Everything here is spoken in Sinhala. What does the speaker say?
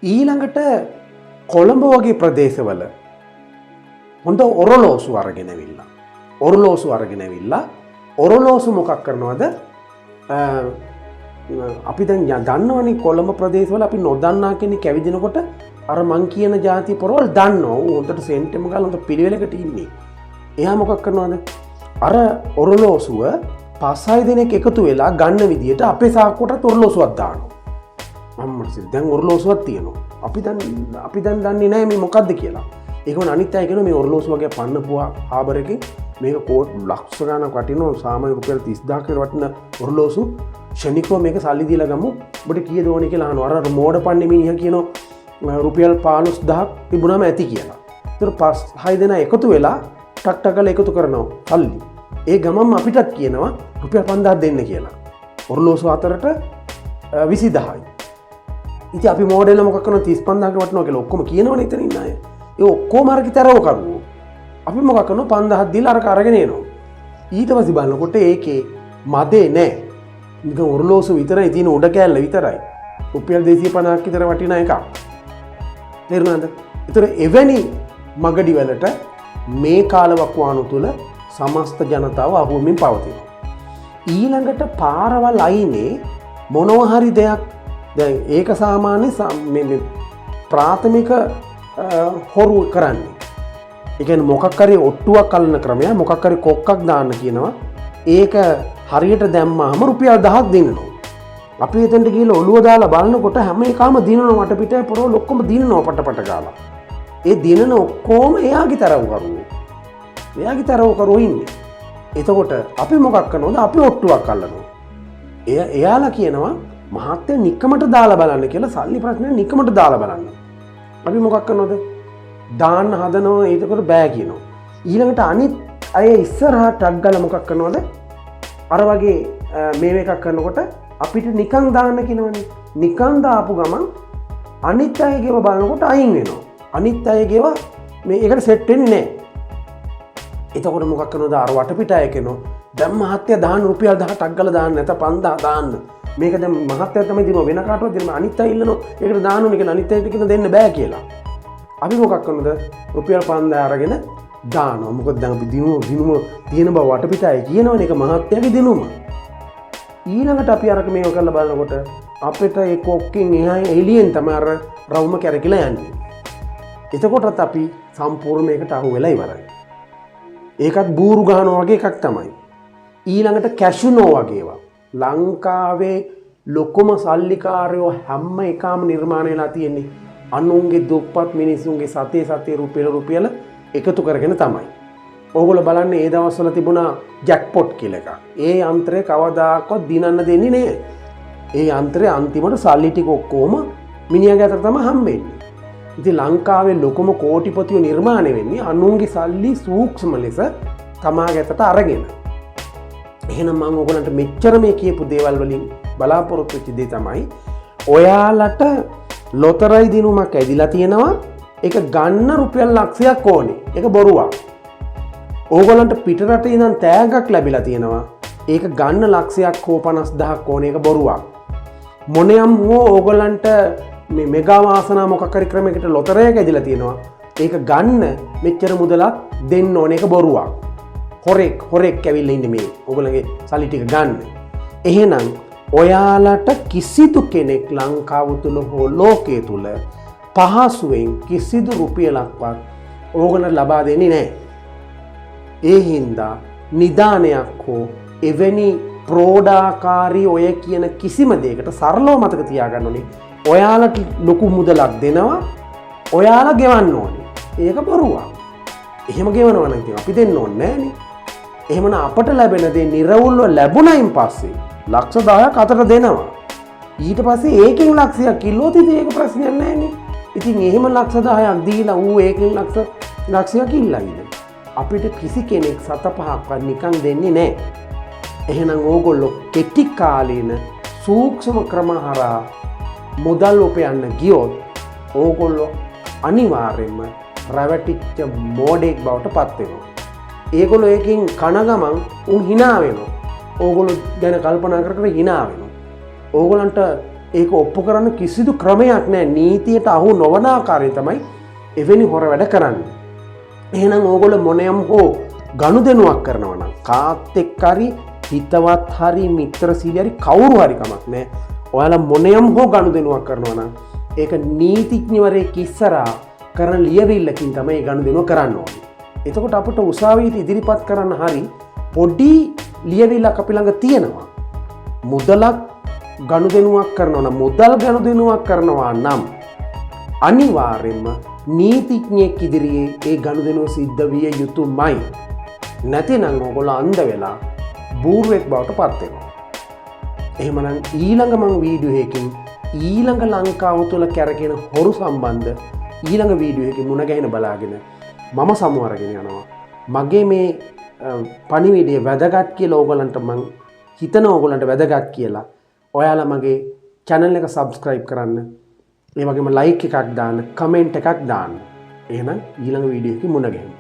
ඊළඟට කොළඹ වගේ ප්‍රදේශවල හොඳ ඔරලෝසු අරගෙන ඇවිල්ලා. ඔරලෝසු මොකක් කරනවද? අපි දැන් දන්නවනේ කොළඹ ප්‍රදේශවල අපි නොදන්නා කෙනෙක් ඇවිදිනකොට අර මං කියන ಜಾති පොරවල් දන්නවා. ඌ හොඳට සෙන්ටෙම ගාලා හොඳ පිළිවෙලකට ඉන්නේ. එයා මොකක් කරනවද? අර ඔරලෝසුව 5-6 දෙනෙක් එකතු වෙලා ගන්න විදියට අපේ සාක්කුවටත් ඔරලෝසුවක් දානවා. අම්මට දැන් ඔරලෝසුවක් තියෙනවා. අපි දැන් දන්නේ නැහැ මේ මොකද්ද කියලා. ඒකම අනිත් අය කියනවා මේ ඔරලෝසුව වගේ පන්නපුවා ආබරකින් මේක කෝට් ලක්ෂ ගණක් වටිනවා. සාමාන්‍ය රුපියල් 30000 කට වටින ඔරලෝසු ෂණිකව මේක සල්ලි දීලා ගමු. ඔබට කීයද ඕනේ කියලා අහනවා. අර මෝඩ පන්නේ මිනිහා කියනවා රුපියල් 15000ක් තිබුණාම ඇති කියලා. ඒතර 5-6 දෙනා එකතු වෙලා ටක් ගාලා එකතු කරනවා සල්ලි. ඒ ගමම අපිටත් කියනවා රුපියල් 5000ක් දෙන්න කියලා. ඔරලෝසු අතරට 20000යි. ඉතින් අපි මෝඩෙල්ල මොකක් කරනවා 35000කට වටනවා කියලා ඔක්කොම කියනවනේ එතන ඉන්න අය. ඒ ඔක්කොම අරකි තරව කරුවෝ. අපි මොකක් කරනවා 5000ක් දීලා අරක අරගෙන එනවා. ඊට පස්සේ බලනකොට ඒකේ මදේ නැහැ. නිකන් ඔරලෝසු විතරයි තියෙන උඩ කෑල්ල විතරයි. රුපියල් 250ක් විතර වටින එකක්. තේරුණාද? ඒතර එවැනි මගඩි වලට මේ කාලවකවානු තුල සමස්ත ජනතාව අහුවෙමින් පවතිනවා. ඊළඟට පාරවල් අයිනේ මොනවා හරි දෙයක් දැන් ඒක සාමාන්‍ය මේ ප්‍රාථමික හොරු කරන්නේ. ඒ කියන්නේ මොකක් හරි ඔට්ටුවක් අල්ලන ක්‍රමය මොකක් හරි කොක්කක් දාන්න කියනවා. ඒක හරියට දැම්මාම රුපියල් 1000ක් දිනනවා. අපි එතනට ගිහලා ඔළුව දාලා බලනකොට හැම එකම දිනනවා වටපිටේ පොරවල් ඔක්කොම දිනනවා පටපට ගාලා. ඒ දිනන ඔක්කොම එයාගේ තරව කරුවෝ. එයාගේ තරව කරුවෝ ඉන්නේ. එතකොට අපි මොකක් කරනවද? අපි ඔට්ටුවක් අල්ලනවා. එයාලා කියනවා මහත්තයා නිකමට දාලා බලන්න කියලා සල්ලි ප්‍රශ්නේ නිකමට දාලා බලන්න. අපි මොකක් කරනවද? දාන්න හදනවා ඒකට බෑ කියනවා. ඊළඟට අනිත් අය ඉස්සරහා ටක් ගාලා මොකක් කරනවද? අර වගේ මේ එකක් කරනකොට අපිට නිකන් දාන්න කියනවනේ. නිකන් දාපු ගමන් අනිත් අයගේව බලනකොට අයින් වෙනවා. අනිත් අයගේව මේ එකට සෙට් වෙන්නේ නැහැ. එතකොට මොකක් කරනවද? අර වටපිට අය කියනවා දැන් මහත්තයා දාන්න රුපියල් 10ක් ගාලා දාන්න නැත 5000 දාන්න. මේක දැන් මහත්තයා තමයි දිනුවා වෙන කාටවත් දෙන්න අනිත් අය ඉල්ලනවා ඒකට දාන්න ඕනේ කියලා අනිත් අයට කියන දෙන්න බෑ කියලා. අපි මොකක් කරනවද? රුපියල් 5000 අරගෙන දානවා. මොකද දැන් අපි දිනුම තියෙන බව වටපිට අය කියනවනේ ඒක මහත්තයාගේ දිනුම. ඊළඟට අපි අරක මේක කරලා බලනකොට අපිට ඒ කොක්කෙන් එහා එළියෙන් තමයි අර රවුම කැරකිලා යන්නේ. එතකොටත් අපි සම්පූර්ණ මේකට අහු වෙලා ඉවරයි. ඒකත් බූරු ගහනවා වගේ එකක් තමයි. ඊළඟට කැෂිනෝ වගේ ඒවා. ලංකාවේ ලොකුම සල්ලිකාරයෝ හැම එකම නිර්මාණය වෙලා තියෙන්නේ අනුන්ගේ දුප්පත් මිනිස්සුන්ගේ සතේ රුපියල එකතු කරගෙන තමයි. ඕගොල්ලෝ බලන්න ඒ දවස්වල තිබුණා ජැක්පොට් කියලා එකක්. ඒ යන්ත්‍රය කවදාකවත් දිනන්න දෙන්නේ නෑ. ඒ යන්ත්‍රය අන්තිමට සල්ලි ටික ඔක්කොම මිනිහාගේ අතට තමයි හම්බෙන්නේ. ඉතින් ලංකාවේ ලොකුම කෝටිපතියෝ නිර්මාණය වෙන්නේ අනුන්ගේ සල්ලි සූක්ෂම ලෙස තමාගේ අතට අරගෙන. එහෙනම් මම ඔයගලන්ට මෙච්චර මේ කියපු දේවල් වලින් බලාපොරොත්තු වෙච්ච දේ තමයි ඔයාලට ලොතරැයි දිනුමක් ඇදිලා තියෙනවා. ඒක ගන්න රුපියල් ලක්ෂයක් ඕනේ. ඒක බොරුවක්. ඕගලන්ට පිටරට ඉඳන් තෑග්ගක් ලැබිලා තියෙනවා. ඒක ගන්න ලක්ෂයක් හෝ 50000ක් ඕනේ. ඒක බොරුවක්. මොනියම් හෝ ඕගලන්ට මේ මෙගා වාසනා මොකක් හරි ක්‍රමයකට ලොතරැයක ඇදිලා තියෙනවා. ඒක ගන්න මෙච්චර මුදලක් දෙන්න ඕනේ. ඒක බොරුවක්. හොරෙක් ඇවිල්ලා ඉන්නේ මේ ඔයගොල්ලන්ගේ සල්ලි ටික ගන්න. එහෙනම් ඔයාලට කිසිදු කෙනෙක් ලංකාව තුල හෝ ලෝකයේ තුල පහසුවෙන් කිසිදු රුපියලක්වත් ඕගොල්ලන්ට ලබා දෙන්නේ නැහැ. ඒ හින්දා නිදානයක් හෝ එවැනි ප්‍රෝඩාකාරී ඔය කියන කිසිම දෙයකට සරලව මතක තියාගන්න ඕනේ. ඔයාලට ලොකු මුදලක් දෙනවා. ඔයාලා ගෙවන්න ඕනේ. ඒක බොරුවක්. එහෙම ගෙවනවා නම් ඉතින් අපි දෙන්න ඕනේ නෑනේ. එහෙමනම් අපට ලැබෙන දේ නිර්වුල්ව ලැබුණයින් පස්සේ ලක්ෂ 10ක් අතට දෙනවා. ඊට පස්සේ ඒකෙන් ලක්ෂයක් කිල්ලුවොත් ඉතින් ඒක ප්‍රශ්නයක් නෑනේ. ඉතින් එහෙම ලක්ෂ 10ක් දීලා ඌ ඒකෙන් ලක්ෂයක් ඉල්ලයිද? අපිට කිසි කෙනෙක් 7-5ක්වත් නිකන් දෙන්නේ නෑ. එහෙනම් ඕගොල්ලෝ කෙටි කාලීන සූක්ෂම ක්‍රම හරහා මුදල් උපයන්න ගියොත් ඕගොල්ලෝ අනිවාර්යයෙන්ම රැවටිච්ච මෝඩෙක් බවට පත් වෙනවා. ඒගොල්ලෝ ඒකෙන් කන ගමන් උන් hina වෙනවා. ඕගොල්ලෝ ගැන කල්පනා කර කර hina වෙනවා. ඕගොල්ලන්ට ඒක ඔප්පු කරන්න කිසිදු ක්‍රමයක් නෑ. නීතියට අහු නොවන ආකාරයෙන් තමයි එවැනි හොර වැඩ කරන්නේ. එහෙනම් ඕගොල්ලෝ මොනියම් හෝ ගනුදෙනුවක් කරනවා නම් කාත් එක්ක හරි හිතවත් හරි මිත්‍රශීලී හරි කවුරු හරි කමක් නෑ. ඔයාලා මොනියම් හෝ ගනුදෙනුවක් කරනවා නම් ඒක නීතිඥවරයෙක් ඉස්සරහා කරන ලියවිල්ලකින් තමයි ගනුදෙනුව කරන්න ඕනේ. එතකොට අපිට උසාවියට ඉදිරිපත් කරන්න හරි පොඩි ලියවිල්ලක් අපි ළඟ තියෙනවා. මුදලක් ගනුදෙනුවක් කරනවා නම් මුදල් ගනුදෙනුවක් කරනවා නම් අනිවාර්යයෙන්ම නීතිඥයෙක් ඉදිරියේ ඒ ගනුදෙනුව සිද්ධ විය යුතුමයි. නැතිනම් ඔයගොල්ලෝ අන්ධ වෙලා බූරුවෙක් බවට පත් වෙනවා. එහෙමනම් ඊළඟ මං වීඩියෝ එකකින් ඊළඟ ලංකාව තුළ කැරගෙන හොරු සම්බන්ධ ඊළඟ වීඩියෝ එකකින් මුණ ගැහෙන බලාගෙන මම සමු අරගෙන යනවා. මගේ මේ පණිවිඩය වැදගත් කියලා ඕගොල්ලන්ට මං හිතන ඕගොල්ලන්ට වැදගත් කියලා ඔයාලා මගේ channel එක subscribe කරන්න. ඒ වගේම like එකක් දාන්න, comment එකක් දාන්න. එහෙනම් ඊළඟ වීඩියෝ එකකින් මුණ ගැහෙමු.